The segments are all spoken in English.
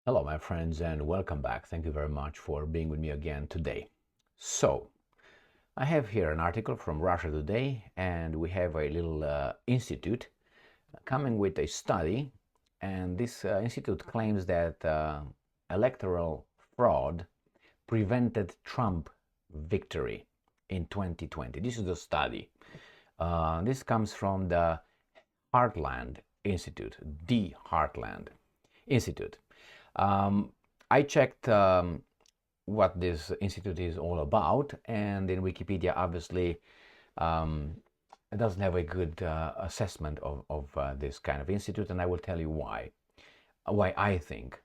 Hello, my friends, and welcome back. Thank you very much for being with me again today. So, I have here an article from Russia Today, and we have a little institute coming with a study. And this institute claims that electoral fraud prevented Trump victory in 2020. This is the study. This comes from the Heartland Institute, the Heartland Institute. I checked what this institute is all about, and in Wikipedia, obviously, it doesn't have a good assessment of this kind of institute, and I will tell you why. Why I think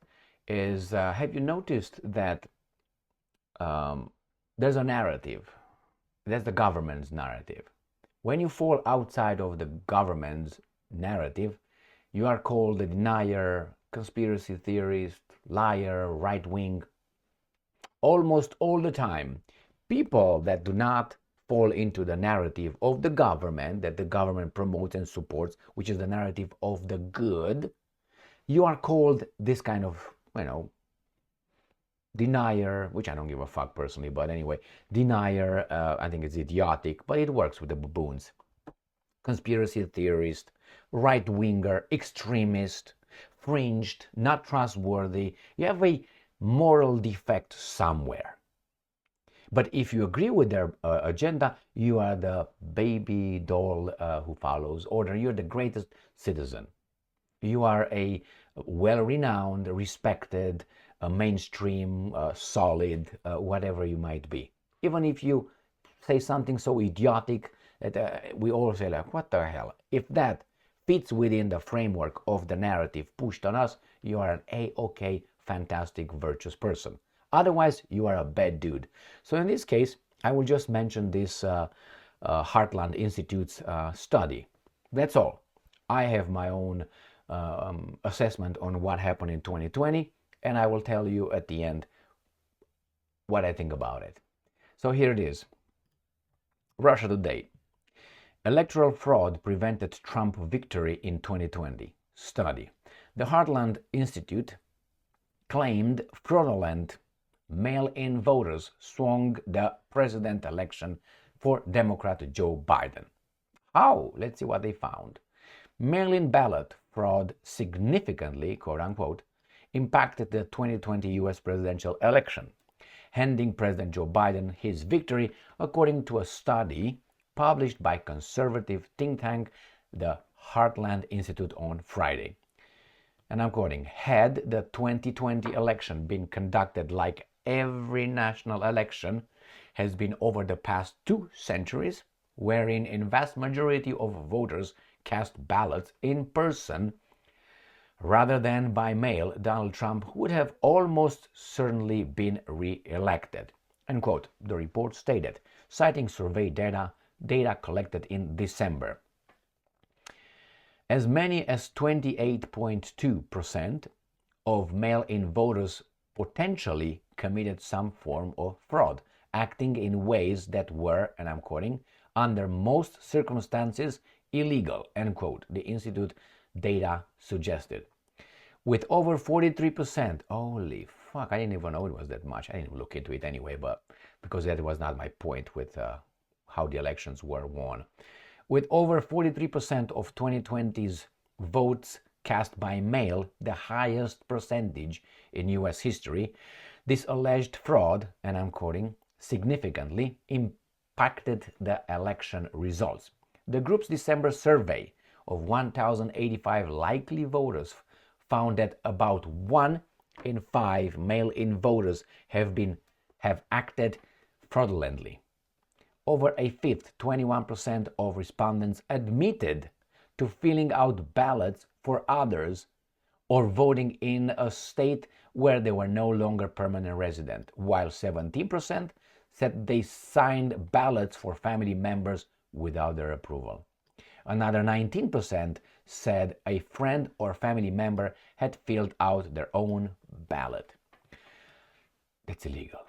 is, have you noticed that there's a narrative? That's the government's narrative. When you fall outside of the government's narrative, you are called a denier, conspiracy theorist, liar, right wing. Almost all the time, people that do not fall into the narrative of the government that the government promotes and supports, which is the narrative of the good, you are called this kind of, denier, which I don't give a fuck personally, but anyway, denier, I think it's idiotic, but it works with the baboons. Conspiracy theorist, right winger, extremist, fringed, not trustworthy. You have a moral defect somewhere. But if you agree with their agenda, you are the baby doll who follows order. You're the greatest citizen. You are a well-renowned, respected, mainstream, solid, whatever you might be. Even if you say something so idiotic that we all say, like, what the hell? If that fits within the framework of the narrative pushed on us, you are an A-OK, fantastic, virtuous person. Otherwise, you are a bad dude. So in this case, I will just mention this Heartland Institute's study. That's all. I have my own assessment on what happened in 2020, and I will tell you at the end what I think about it. So here it is. Russia Today. Electoral fraud prevented Trump victory in 2020. Study. The Heartland Institute claimed fraudulent mail-in voters swung the president election for Democrat Joe Biden. How? Let's see what they found. Mail-in ballot fraud significantly, quote unquote, impacted the 2020 US presidential election, handing President Joe Biden his victory, according to a study published by conservative think tank the Heartland Institute on Friday. And I'm quoting, had the 2020 election been conducted like every national election has been over the past 2 centuries, wherein in vast majority of voters cast ballots in person rather than by mail, Donald Trump would have almost certainly been re-elected. End quote, the report stated, citing survey data collected in December. As many as 28.2% of mail-in voters potentially committed some form of fraud, acting in ways that were, and I'm quoting, under most circumstances illegal, end quote, the Institute data suggested. With over 43%, holy fuck, I didn't even know it was that much. I didn't look into it anyway, but because that was not my point with how the elections were won. With over 43% of 2020's votes cast by mail, the highest percentage in US history, this alleged fraud, and I'm quoting, significantly impacted the election results. The group's December survey of 1,085 likely voters found that about 1 in 5 mail-in voters have acted fraudulently. Over a fifth, 21% of respondents admitted to filling out ballots for others or voting in a state where they were no longer permanent resident, while 17% said they signed ballots for family members without their approval. Another 19% said a friend or family member had filled out their own ballot. That's illegal.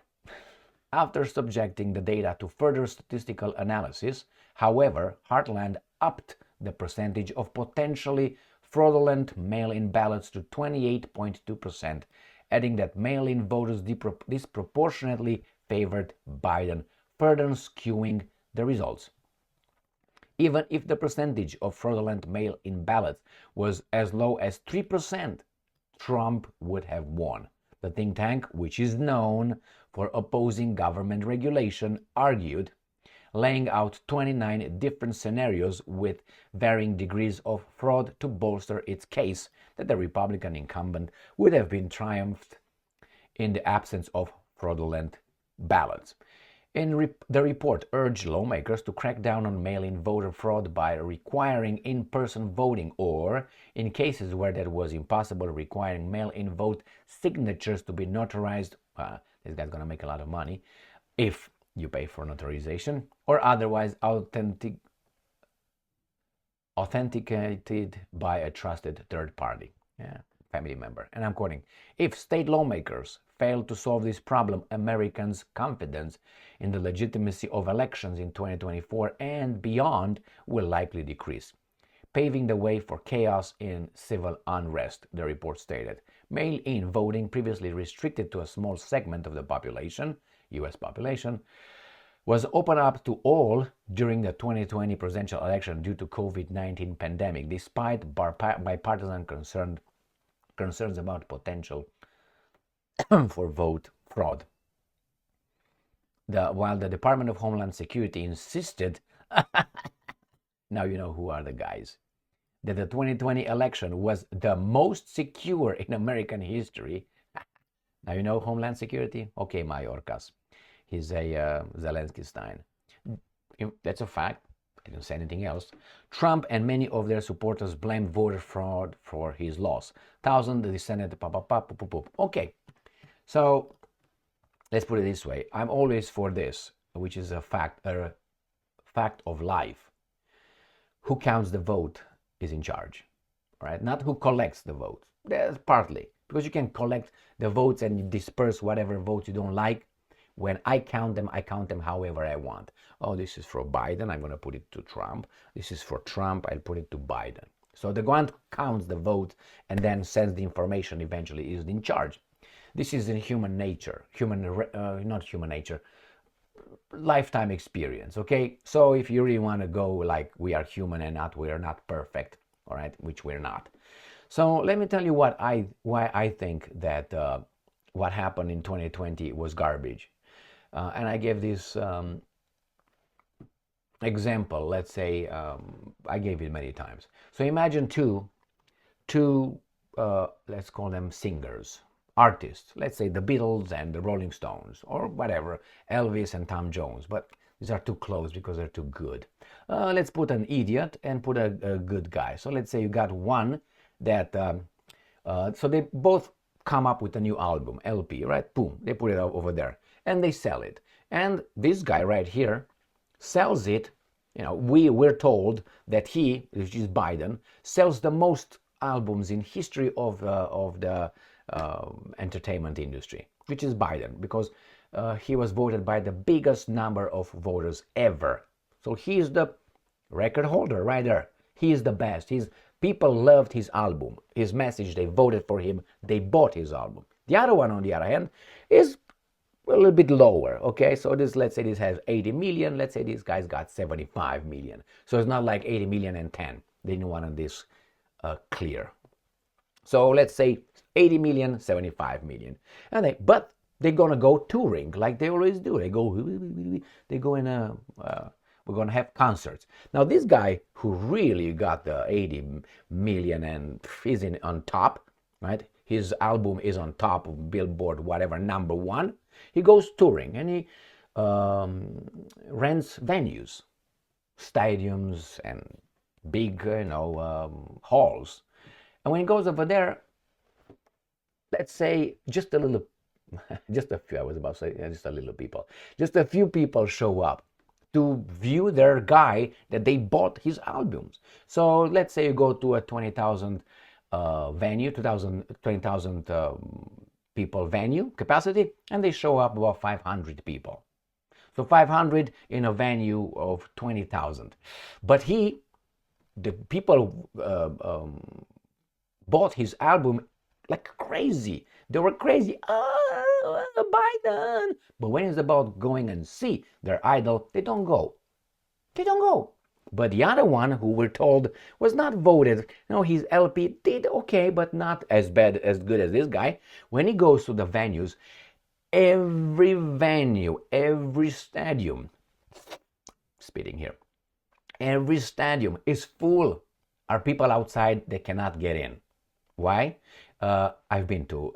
After subjecting the data to further statistical analysis, however, Heartland upped the percentage of potentially fraudulent mail-in ballots to 28.2% adding that mail-in voters disproportionately favored Biden, further skewing the results. Even if the percentage of fraudulent mail-in ballots was as low as 3%, Trump would have won. The think tank, which is known for opposing government regulation, argued, laying out 29 different scenarios with varying degrees of fraud to bolster its case that the Republican incumbent would have been triumphed in the absence of fraudulent ballots. The report urged lawmakers to crack down on mail-in voter fraud by requiring in-person voting, or, in cases where that was impossible, requiring mail-in vote signatures to be notarized. This guy's going to make a lot of money if you pay for notarization, or otherwise authenticated by a trusted third party, family member. And I'm quoting, "If state lawmakers fail to solve this problem, Americans' confidence in the legitimacy of elections in 2024 and beyond will likely decrease, paving the way for chaos in civil unrest," the report stated. Mail-in voting, previously restricted to a small segment of the population, U.S. population, was opened up to all during the 2020 presidential election due to COVID-19 pandemic, despite bipartisan concerns about potential for vote fraud. While the Department of Homeland Security insisted, now you know who are the guys, that the 2020 election was the most secure in American history. Now you know Homeland Security? Okay, Mayorkas. He's a Zelensky Stein. That's a fact. I didn't say anything else. Trump and many of their supporters blamed voter fraud for his loss. Thousands descended. Okay, so let's put it this way. I'm always for this, which is a fact of life. Who counts the vote is in charge, right? Not who collects the votes. That's partly because you can collect the votes and you disperse whatever votes you don't like. When I count them however I want. Oh, this is for Biden, I'm going to put it to Trump. This is for Trump, I'll put it to Biden. So the one counts the vote and then sends the information eventually is in charge. This is in human nature, not human nature, lifetime experience, okay? So if you really want to go like we are human and we are not perfect, all right, which we're not. So let me tell you why I think that what happened in 2020 was garbage. And I gave this example, let's say, I gave it many times. So imagine two let's call them singers, artists, let's say the Beatles and the Rolling Stones, or whatever, Elvis and Tom Jones, but these are too close because they're too good. Let's put an idiot and put a good guy. So let's say you got one that, so they both come up with a new album, LP, right? Boom, they put it over there. And they sell it. And this guy right here sells it. You know, we're told that he, which is Biden, sells the most albums in history of the entertainment industry, which is Biden, because he was voted by the biggest number of voters ever. So he is the record holder right there. He is the best. People loved his album, his message. They voted for him. They bought his album. The other one, on the other hand, is a little bit lower, okay? So this, let's say this has 80 million. Let's say this guy's got 75 million. So it's not like 80 million and 10. They didn't want this clear. So let's say 80 million, 75 million. But they're going to go touring like they always do. They go in we're going to have concerts. Now this guy who really got the 80 million and is on top, right? His album is on top of Billboard, whatever, #1. He goes touring and he rents venues, stadiums and big, halls. And when he goes over there, let's say just a little, just a few, I was about to say, just a little people, just a few people show up to view their guy that they bought his albums. So let's say you go to a 20,000 venue, 20,000 people venue capacity, and they show up about 500 people. So 500 in a venue of 20,000. But the people bought his album like crazy. They were crazy. Biden. But when it's about going and see their idol, they don't go. They don't go. But the other one, who we're told was not voted, his LP did okay, but not as good as this guy. When he goes to the venues, every venue, every stadium, spitting here, every stadium is full. Are people outside? They cannot get in. Why? I've been to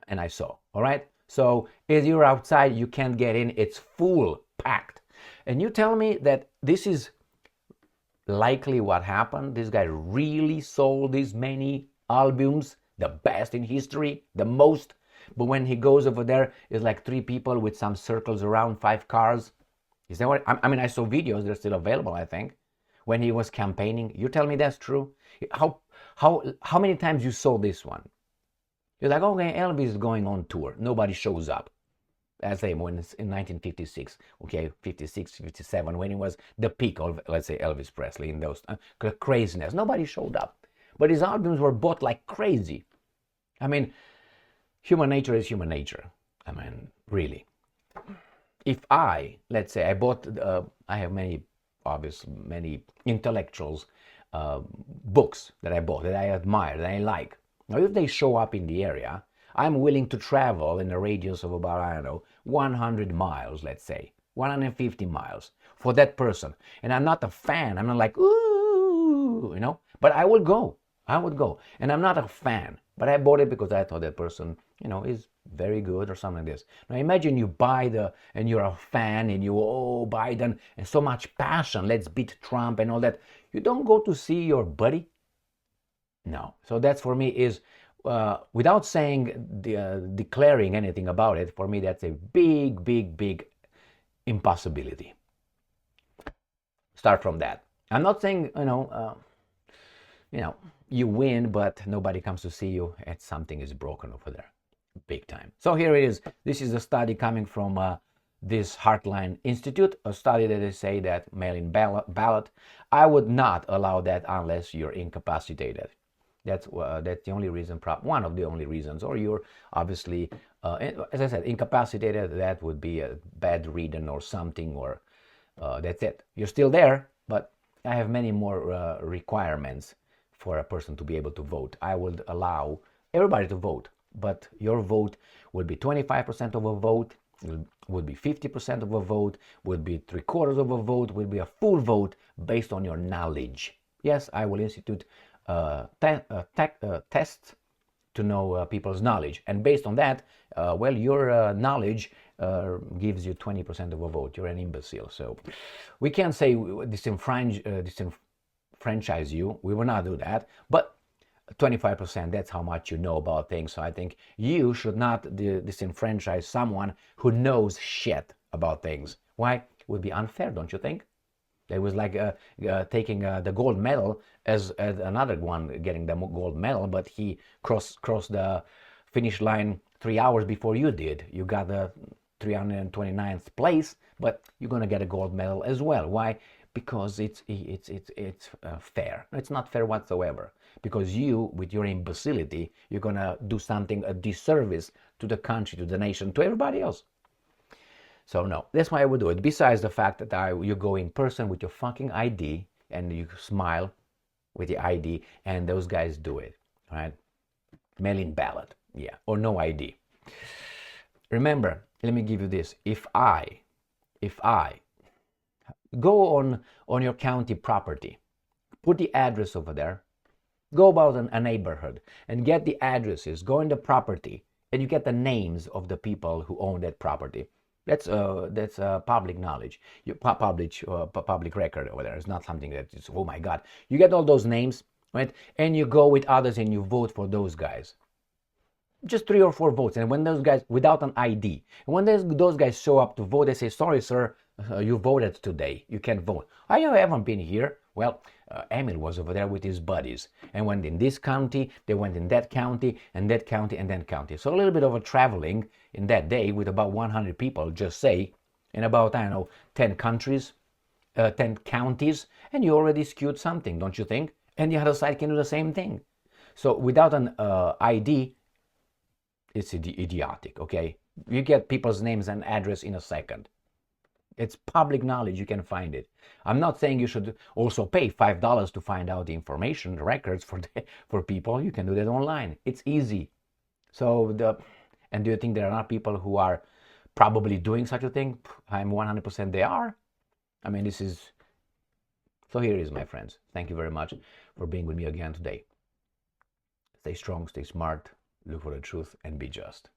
and I saw. All right. So if you're outside, you can't get in. It's full, packed. And you tell me that this is likely what happened? This guy really sold these many albums, the best in history, the most. But when he goes over there, it's like 3 people with some circles around, 5 cars. Is that what? I mean, I saw videos. They're still available, I think. When he was campaigning, you tell me that's true. How many times you saw this one? You're like, okay, Elvis is going on tour. Nobody shows up. As I say, when it's in 1956, okay, 56, 57, when it was the peak of, let's say, Elvis Presley in those craziness. Nobody showed up. But his albums were bought like crazy. I mean, human nature is human nature. I mean, really. If let's say, I have many intellectuals books that I bought, that I admire, that I like. Now, if they show up in the area, I'm willing to travel in a radius of about, I don't know, 100 miles, let's say, 150 miles for that person. And I'm not a fan. I'm not like, ooh, but I would go. I would go. And I'm not a fan, but I bought it because I thought that person, is very good or something like this. Now imagine you buy and you're a fan and Biden, and so much passion, let's beat Trump and all that. You don't go to see your buddy? No. So that's, for me, is, without declaring anything about it, for me that's a big, big, big impossibility. Start from that. I'm not saying, you win, but nobody comes to see you, and something is broken over there. Big time. So here it is. This is a study coming from this Heartland Institute, a study that they say that mail-in ballot, I would not allow that unless you're incapacitated. That's the only reason, one of the only reasons, or you're obviously, as I said, incapacitated. That would be a bedridden or something, or that's it. You're still there, but I have many more requirements for a person to be able to vote. I would allow everybody to vote, but your vote would be 25% of a vote, would be 50% of a vote, would be 3/4 of a vote, would be a full vote based on your knowledge. Yes, I will institute tests to know people's knowledge, and based on that, your knowledge gives you 20% of a vote. You're an imbecile. So we can't say disenfranchise you. We will not do that, but 25%, that's how much you know about things. So I think you should not disenfranchise someone who knows shit about things. Why? It would be unfair, don't you think? It was like taking the gold medal as another one getting the gold medal, but he crossed the finish line 3 hours before you did. You got the 329th place, but you're gonna get a gold medal as well. Why? Because it's fair. It's not fair whatsoever. Because you, with your imbecility, you're gonna do something, a disservice to the country, to the nation, to everybody else. So no, that's why I would do it. Besides the fact that you go in person with your fucking ID and you smile with the ID, and those guys do it, right? Mail-in ballot, yeah, or no ID. Remember, let me give you this. If I go on your county property, put the address over there, go about a neighborhood and get the addresses, go in the property, and you get the names of the people who own that property. That's public knowledge, public record over there. It's not something that is, oh my God. You get all those names, right? And you go with others and you vote for those guys. Just 3 or 4 votes. And when those guys, without an ID, and when those guys show up to vote, they say, sorry, sir, you voted today. You can't vote. I haven't been here. Well, Emil was over there with his buddies and went in this county, they went in that county, and that county, and that county. So a little bit of a traveling in that day with about 100 people, just say, in about, 10 countries, 10 counties, and you already skewed something, don't you think? And the other side can do the same thing. So without an ID, It's idiotic, okay? You get people's names and address in a second. It's public knowledge, you can find it. I'm not saying you should also pay $5 to find out the information, the records for people. You can do that online. It's easy. And do you think there are not people who are probably doing such a thing? I'm 100% they are. I mean, so here it is, my friends. Thank you very much for being with me again today. Stay strong, stay smart, look for the truth, and be just.